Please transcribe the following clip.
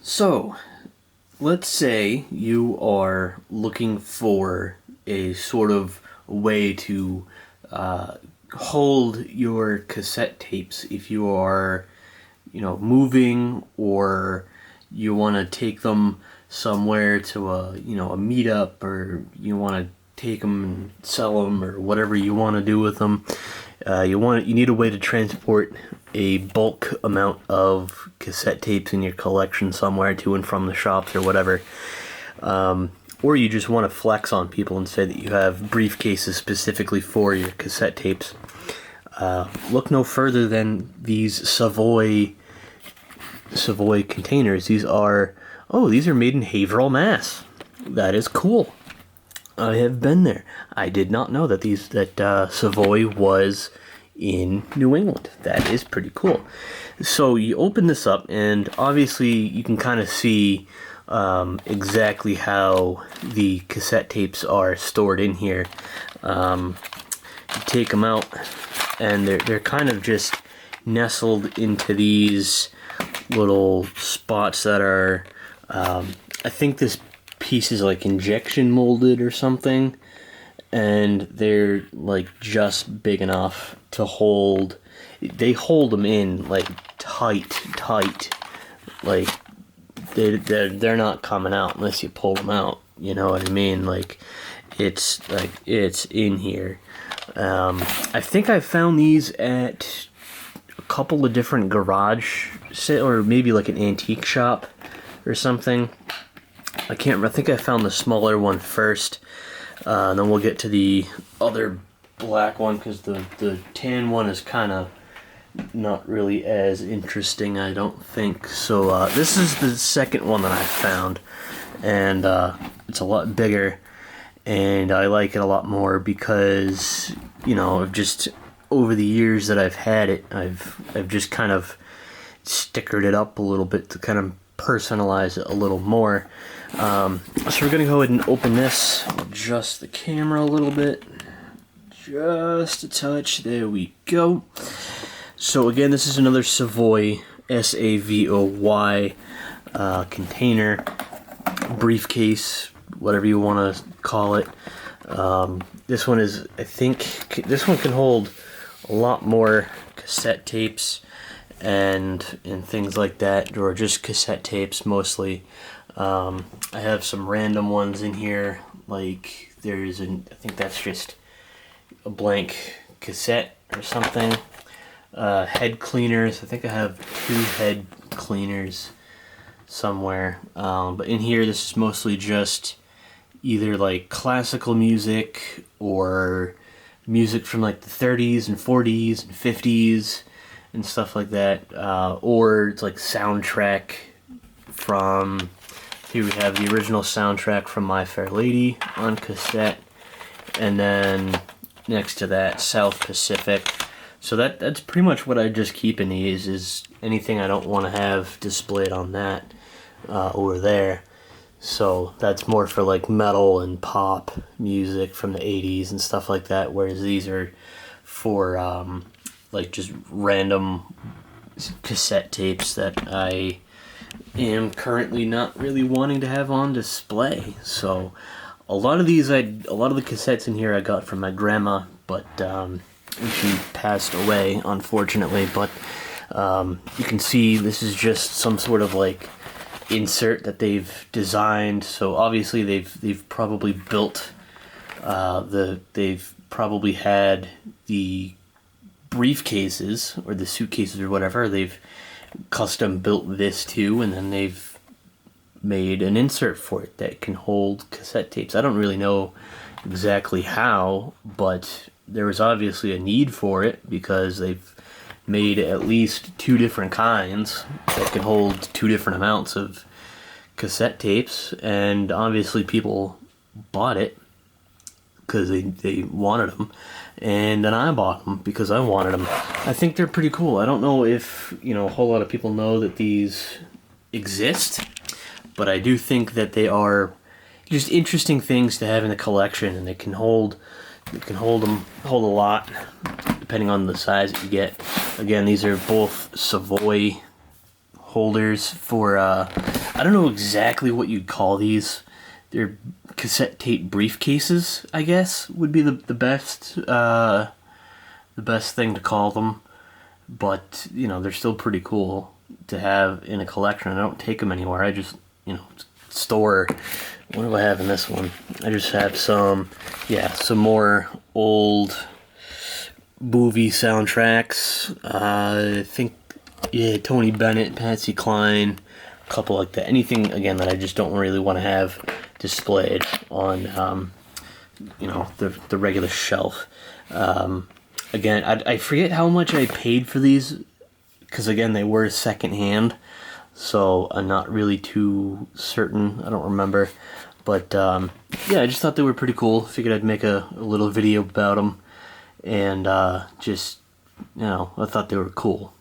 So, let's say you are looking for a sort of way to hold your cassette tapes if you are, moving, or you want to take them somewhere to a meetup, or you want to take them and sell them, or whatever you want to do with them. You need a way to transport a bulk amount of cassette tapes in your collection somewhere to and from the shops or whatever. Or you just want to flex on people and say that you have briefcases specifically for your cassette tapes. Look no further than these Savoy containers. These are made in Haverhill, Mass. That is cool. I have been there. I did not know that Savoy was in New England. That is pretty cool. So you open this up, and obviously you can kind of see exactly how the cassette tapes are stored in here. You take them out, and they're kind of just nestled into these little spots that are, I think this piece is like injection molded or something, and they're like just big enough to hold. They hold them in like tight, like they're not coming out unless you pull them out. You know what I mean? Like it's in here. I think I found these at a couple of different garage or maybe like an antique shop or something. I can't remember. I think I found the smaller one first. And then we'll get to the other black one, because the tan one is kind of not really as interesting, I don't think. So this is the second one that I found, and it's a lot bigger, and I like it a lot more because, just over the years that I've had it, I've just kind of stickered it up a little bit to kind of personalize it a little more. So we're gonna go ahead and open this. I'll adjust the camera a little bit, just a touch. There we go. So again, this is another Savoy, Savoy container, briefcase, whatever you want to call it. This one is, I think, this one can hold a lot more cassette tapes and things like that, or just cassette tapes mostly. I have some random ones in here, like I think that's just a blank cassette or something. Head cleaners. I think I have 2 head cleaners somewhere. But in here, this is mostly just either like classical music or music from like the 30s and 40s and 50s and stuff like that. Or it's like soundtrack from... Here we have the original soundtrack from My Fair Lady on cassette, and then next to that, South Pacific. So that's pretty much what I just keep in these, is anything I don't want to have displayed on that over there. So that's more for like metal and pop music from the 80s and stuff like that, whereas these are for like just random cassette tapes that I am currently not really wanting to have on display. So a lot of the cassettes in here I got from my grandma, but she passed away, unfortunately. But you can see this is just some sort of like insert that they've designed. So obviously they've probably built they've probably had the briefcases or the suitcases or whatever, they've custom built this too, and then they've made an insert for it that can hold cassette tapes. I don't really know exactly how, but there was obviously a need for it, because they've made at least 2 different kinds that can hold 2 different amounts of cassette tapes, and obviously people bought it because they wanted them, and then I bought them because I wanted them. I think they're pretty cool. I don't know if a whole lot of people know that these exist, but I do think that they are just interesting things to have in the collection, and they can hold a lot depending on the size that you get. Again, these are both Savoy holders for, I don't know exactly what you'd call these. They're cassette tape briefcases, I guess, would be the best thing to call them. But, you know, they're still pretty cool to have in a collection. I don't take them anywhere. I just, you know, store. What do I have in this one? I just have some more old movie soundtracks. I think, Tony Bennett, Patsy Cline, a couple like that. Anything, again, that I just don't really want to have displayed on, you know, the regular shelf. Again, I forget how much I paid for these, because again, they were secondhand, so I'm not really too certain. I don't remember, but yeah, I just thought they were pretty cool. Figured I'd make a little video about them, and just, you know, I thought they were cool.